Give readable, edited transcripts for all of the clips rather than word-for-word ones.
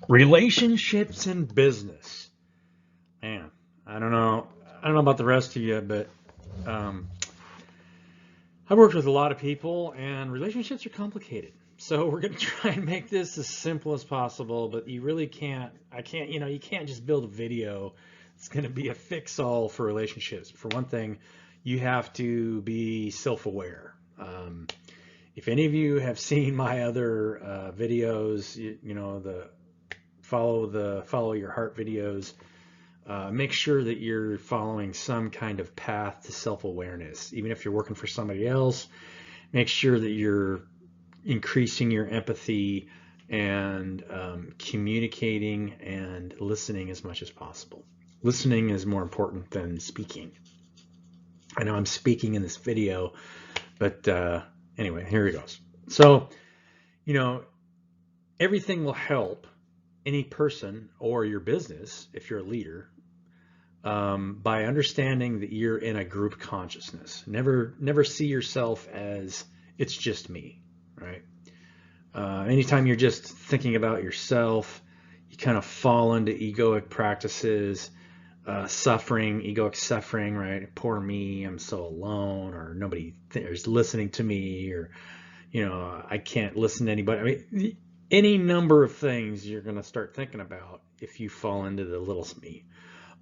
Relationships in business. Man, I don't know about the rest of you, but um, I've worked with a lot of people, and relationships are complicated. So we're going to try and make this as simple as possible, but you really can't. I can't. You can't just build a video. It's going to be a fix-all for relationships. For one thing, you have to be self-aware. If any of you have seen my other videos, the follow your heart videos. Make sure that you're following some kind of path to self-awareness. Even if you're working for somebody else, make sure that you're increasing your empathy and communicating and listening as much as possible. Listening is more important than speaking. I know I'm speaking in this video, but anyway, here it goes. So, you know, everything will help any person or your business, if you're a leader, by understanding that you're in a group consciousness. Never see yourself as it's just me, right? Anytime you're just thinking about yourself, you kind of fall into egoic practices, egoic suffering, right? Poor me, I'm so alone, or nobody is listening to me, or I can't listen to anybody. I mean, any number of things you're going to start thinking about if you fall into the little me.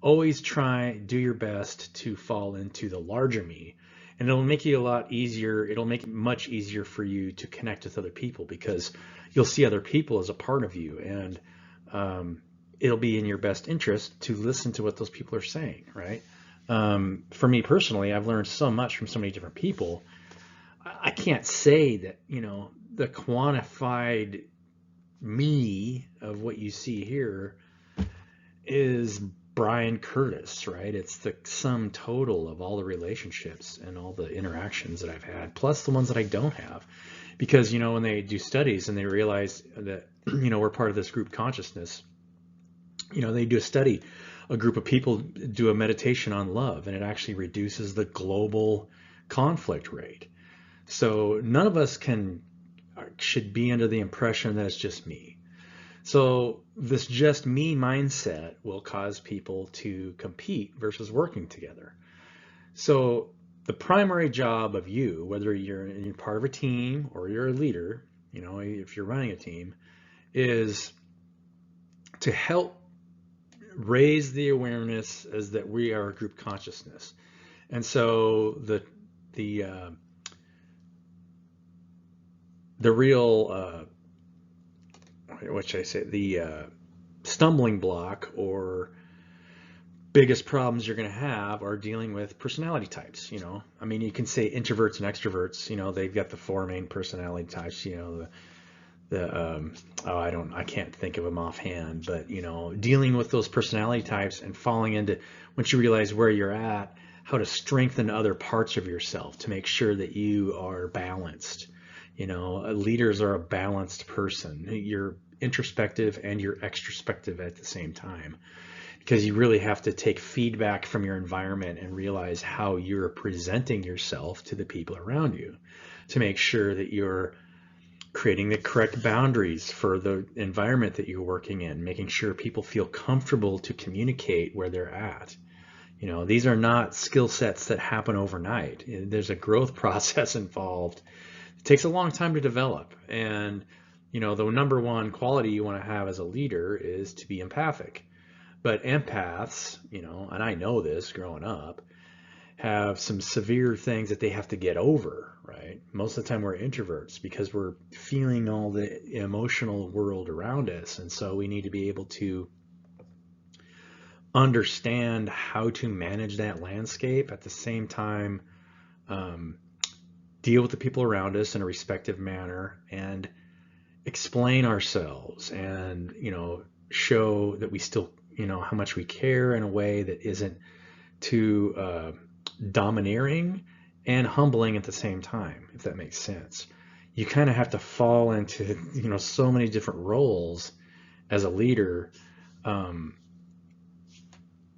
Always do your best to fall into the larger me, and it'll make you a lot easier. It'll make it much easier for you to connect with other people because you'll see other people as a part of you, and it'll be in your best interest to listen to what those people are saying, right? For me personally, I've learned so much from so many different people. I can't say that, the quantified me of what you see here is Brian Curtis, right? It's the sum total of all the relationships and all the interactions that I've had, plus the ones that I don't have. Because, when they do studies and they realize that, we're part of this group consciousness, they do a group of people do a meditation on love, and it actually reduces the global conflict rate. So none of us should be under the impression that it's just me. So this just me mindset will cause people to compete versus working together. So the primary job of you, whether you're part of a team or you're a leader, if you're running a team, is to help raise the awareness as that we are a group consciousness. And so the real what should I say, the stumbling block or biggest problems you're going to have are dealing with personality types. I mean, you can say introverts and extroverts. They've got the four main personality types. I can't think of them offhand, but dealing with those personality types and falling into, once you realize where you're at, how to strengthen other parts of yourself to make sure that you are balanced. Leaders are a balanced person. You're introspective and you're extrospective at the same time, because you really have to take feedback from your environment and realize how you're presenting yourself to the people around you to make sure that you're creating the correct boundaries for the environment that you're working in, making sure people feel comfortable to communicate where they're at. These are not skill sets that happen overnight. There's a growth process involved. It takes a long time to develop. And, the number one quality you want to have as a leader is to be empathic. But empaths, and I know this growing up, have some severe things that they have to get over, right? Most of the time we're introverts because we're feeling all the emotional world around us. And so we need to be able to understand how to manage that landscape at the same time, deal with the people around us in a respectful manner and explain ourselves and, show that we still, how much we care in a way that isn't too domineering and humbling at the same time, if that makes sense. You kind of have to fall into, so many different roles as a leader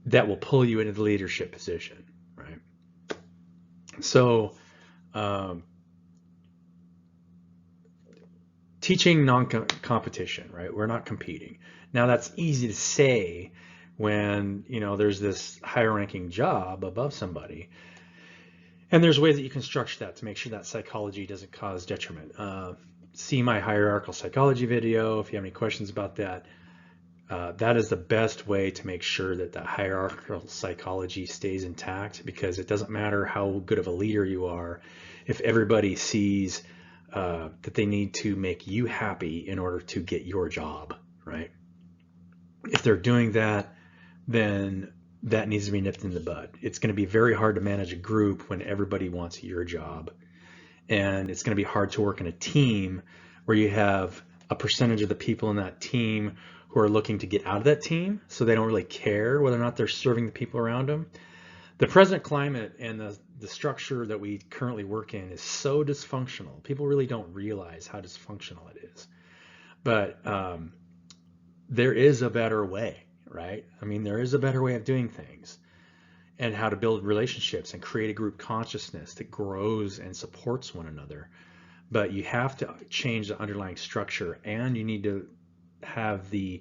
that will pull you into the leadership position, right? So teaching non-competition, right? We're not competing. Now that's easy to say when, you know, there's this higher ranking job above somebody. And there's ways that you can structure that to make sure that psychology doesn't cause detriment. See my hierarchical psychology video if you have any questions about that. That is the best way to make sure that the hierarchical psychology stays intact, because it doesn't matter how good of a leader you are if everybody sees that they need to make you happy in order to get your job, right? If they're doing that, then that needs to be nipped in the bud. It's going to be very hard to manage a group when everybody wants your job. And it's going to be hard to work in a team where you have a percentage of the people in that team who are looking to get out of that team, so they don't really care whether or not they're serving the people around them. The present climate and the structure that we currently work in is so dysfunctional. People really don't realize how dysfunctional it is. But there is a better way, right? I mean, there is a better way of doing things, and how to build relationships and create a group consciousness that grows and supports one another. But you have to change the underlying structure, and you need to have the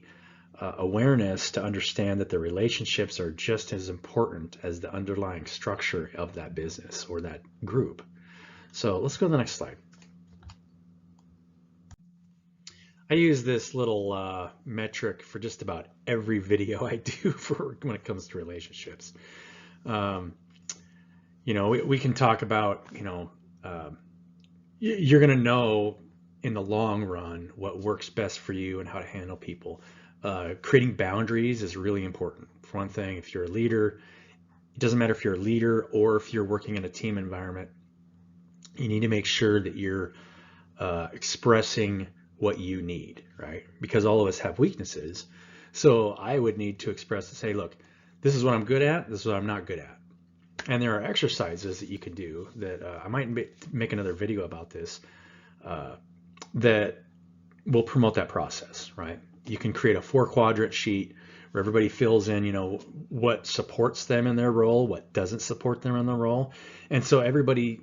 awareness to understand that the relationships are just as important as the underlying structure of that business or that group. So let's go to the next slide. I use this little metric for just about every video I do for when it comes to relationships. You know, we can talk about, you know, you're going to know in the long run what works best for you and how to handle people. Creating boundaries is really important. For one thing, if you're a leader, it doesn't matter if you're a leader or if you're working in a team environment, you need to make sure that you're expressing what you need, right? Because all of us have weaknesses. So I would need to express and say, look, this is what I'm good at, this is what I'm not good at. And there are exercises that you can do that I might make another video about this that will promote that process, right? You can create a 4-quadrant sheet where everybody fills in, you know, what supports them in their role, what doesn't support them in their role. And so everybody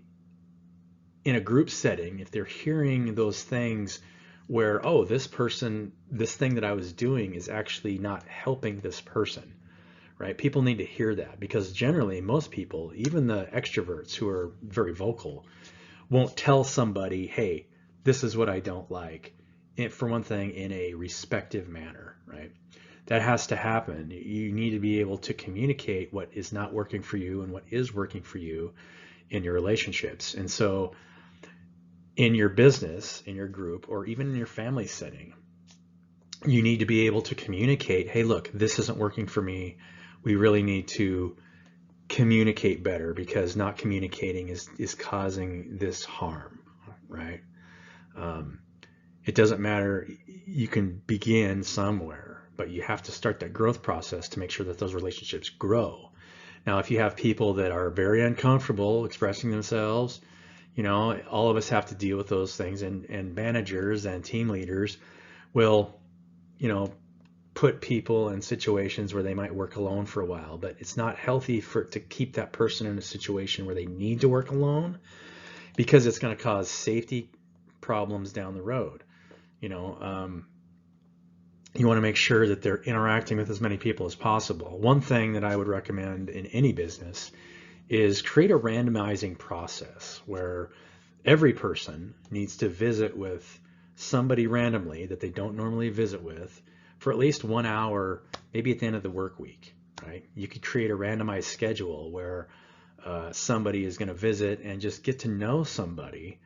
in a group setting, if they're hearing those things where, oh, this person, this thing that I was doing is actually not helping this person, right? People need to hear that, because generally most people, even the extroverts who are very vocal, won't tell somebody, hey, this is what I don't like, for one thing, in a respectful manner, right? That has to happen. You need to be able to communicate what is not working for you and what is working for you in your relationships. And so in your business, in your group, or even in your family setting, you need to be able to communicate, hey, look, this isn't working for me. We really need to communicate better, because not communicating is causing this harm, right? It doesn't matter. You can begin somewhere, but you have to start that growth process to make sure that those relationships grow. Now, if you have people that are very uncomfortable expressing themselves, you know, all of us have to deal with those things, and managers and team leaders will, you know, put people in situations where they might work alone for a while, but it's not healthy to keep that person in a situation where they need to work alone, because it's going to cause safety problems down the road. You know, you want to make sure that they're interacting with as many people as possible. One thing that I would recommend in any business is create a randomizing process where every person needs to visit with somebody randomly that they don't normally visit with for at least 1 hour, maybe at the end of the work week, right? You could create a randomized schedule where somebody is going to visit and just get to know somebody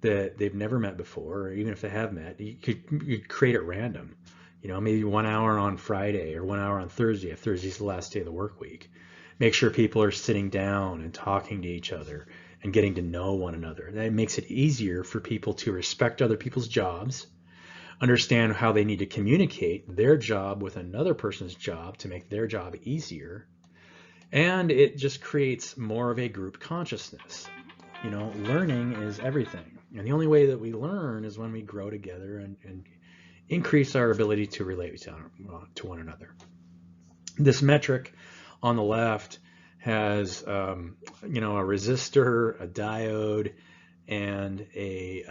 that they've never met before, or even if they have met, you could create it random. You know, maybe 1 hour on Friday or 1 hour on Thursday, if Thursday's the last day of the work week. Make sure people are sitting down and talking to each other and getting to know one another. That makes it easier for people to respect other people's jobs, understand how they need to communicate their job with another person's job to make their job easier. And it just creates more of a group consciousness. You know, learning is everything. And the only way that we learn is when we grow together and increase our ability to relate to one another. This metric on the left has, you know, a resistor, a diode, and a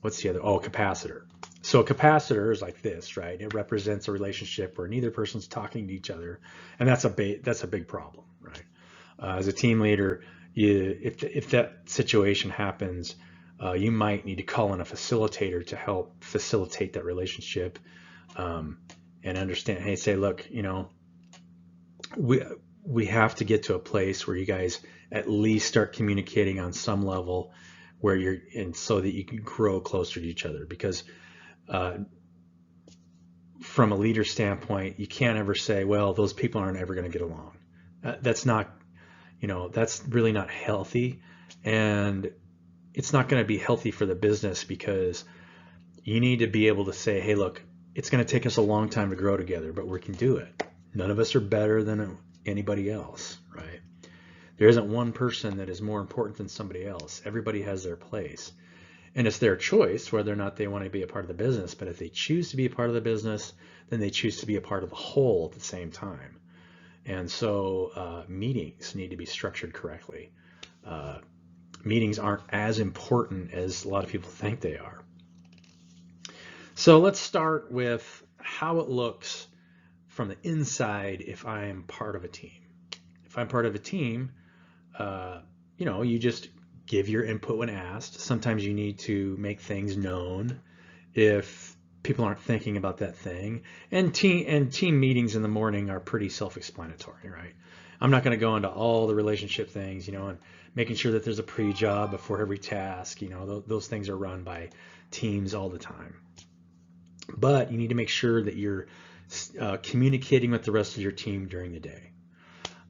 what's the other? Oh, capacitor. So a capacitor is like this, right? It represents a relationship where neither person's talking to each other, and that's a big problem, right? As a team leader, if that situation happens, you might need to call in a facilitator to help facilitate that relationship, um, and understand. Hey, say, look, we we have to get to a place where you guys at least start communicating on some level, where so that you can grow closer to each other. Because from a leader standpoint, you can't ever say, well, those people aren't ever going to get along. That's not, that's really not healthy, and it's not going to be healthy for the business, because you need to be able to say, hey, look, it's going to take us a long time to grow together, but we can do it. None of us are better than anybody else, right? There isn't one person that is more important than somebody else. Everybody has their place. And it's their choice whether or not they want to be a part of the business. But if they choose to be a part of the business, then they choose to be a part of the whole at the same time. And so meetings need to be structured correctly. Meetings aren't as important as a lot of people think they are. So let's start with how it looks from the inside if I'm part of a team. If I'm part of a team, you just give your input when asked. Sometimes you need to make things known if people aren't thinking about that thing. And team meetings in the morning are pretty self-explanatory, right? I'm not going to go into all the relationship things, and making sure that there's a pre-job before every task. Those things are run by teams all the time. But you need to make sure that you're communicating with the rest of your team during the day.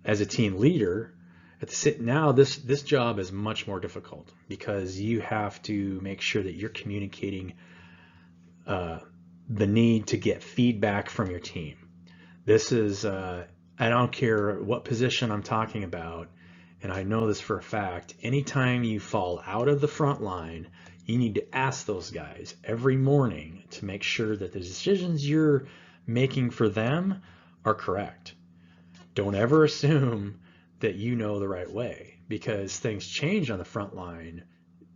As a team leader, now this job is much more difficult, because you have to make sure that you're communicating the need to get feedback from your team. This is, I don't care what position I'm talking about, and I know this for a fact, anytime you fall out of the front line, you need to ask those guys every morning to make sure that the decisions you're making for them are correct. Don't ever assume that you know the right way, because things change on the front line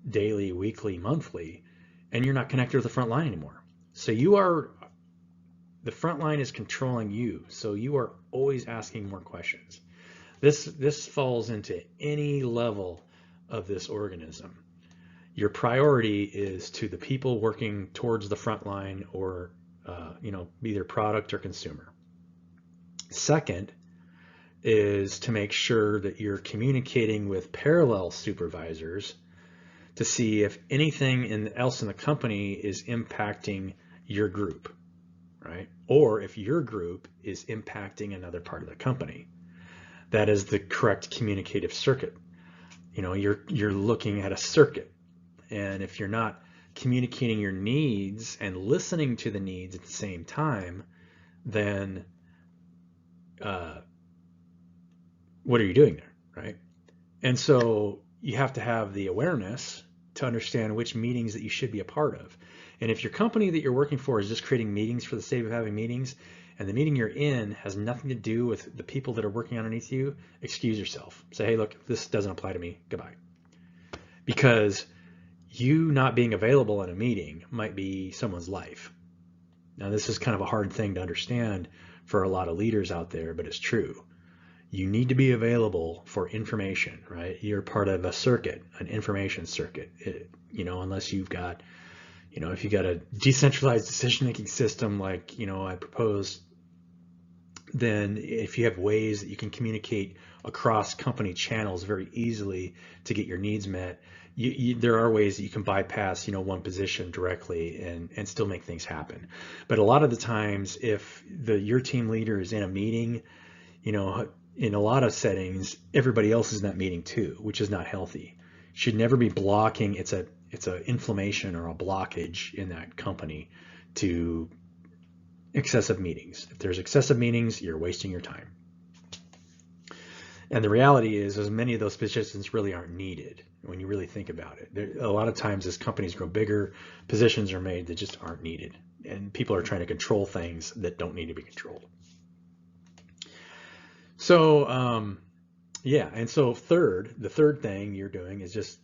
daily, weekly, monthly, and you're not connected with the front line anymore. So the front line is controlling you, so you are always asking more questions. This falls into any level of this organism. Your priority is to the people working towards the front line, or either product or consumer. Second is to make sure that you're communicating with parallel supervisors to see if anything else in the company is impacting your group, right? Or if your group is impacting another part of the company. That is the correct communicative circuit. You're looking at a circuit, and if you're not communicating your needs and listening to the needs at the same time, then what are you doing there, right? And so you have to have the awareness to understand which meetings that you should be a part of. And if your company that you're working for is just creating meetings for the sake of having meetings, and the meeting you're in has nothing to do with the people that are working underneath you, excuse yourself. Say, hey, look, this doesn't apply to me. Goodbye. Because you not being available in a meeting might be someone's life. Now, this is kind of a hard thing to understand for a lot of leaders out there, but it's true. You need to be available for information, right? You're part of a circuit, an information circuit, unless you've got, if you got a decentralized decision-making system like, I propose, then if you have ways that you can communicate across company channels very easily to get your needs met, there are ways that you can bypass, one position directly and still make things happen. But a lot of the times, if your team leader is in a meeting, in a lot of settings, everybody else is in that meeting too, which is not healthy. Should never be blocking. It's a inflammation or a blockage in that company to excessive meetings. If there's excessive meetings, you're wasting your time. And the reality is, as many of those positions really aren't needed when you really think about it. A lot of times as companies grow bigger, positions are made that just aren't needed. And people are trying to control things that don't need to be controlled. So, and so the third thing you're doing is just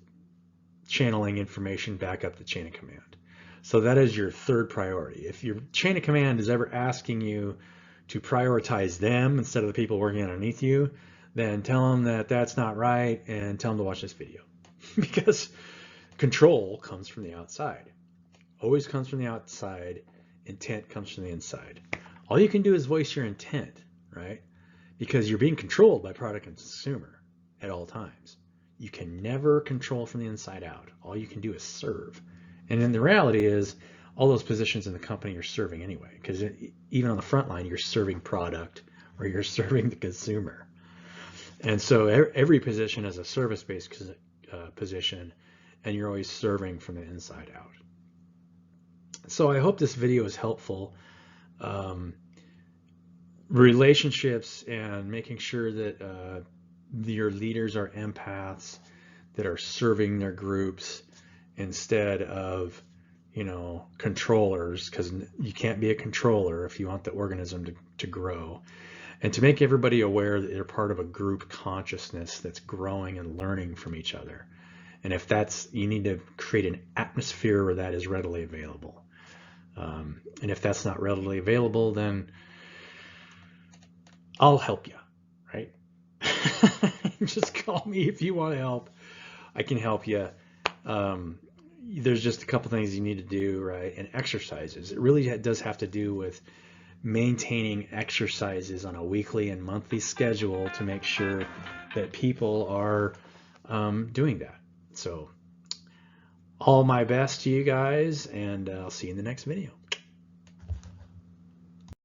channeling information back up the chain of command. So that is your third priority. If your chain of command is ever asking you to prioritize them instead of the people working underneath you, then tell them that that's not right and tell them to watch this video. Because control comes from the outside. Always comes from the outside. Intent comes from the inside. All you can do is voice your intent, right? Because you're being controlled by product and consumer at all times. You can never control from the inside out. All you can do is serve. And then the reality is all those positions in the company you're serving anyway, because even on the front line, you're serving product or you're serving the consumer. And so every position is a service-based position, and you're always serving from the inside out. So I hope this video is helpful. Relationships and making sure that your leaders are empaths that are serving their groups instead of, you know, controllers, because you can't be a controller if you want the organism to grow. And to make everybody aware that they're part of a group consciousness that's growing and learning from each other. And if that's, you need to create an atmosphere where that is readily available. And if that's not readily available, then I'll help you, right? Just call me if you want to help. I can help you. There's just a couple things you need to do, right? And exercises. It really does have to do with maintaining exercises on a weekly and monthly schedule to make sure that people are doing that. So all my best to you guys, and I'll see you in the next video.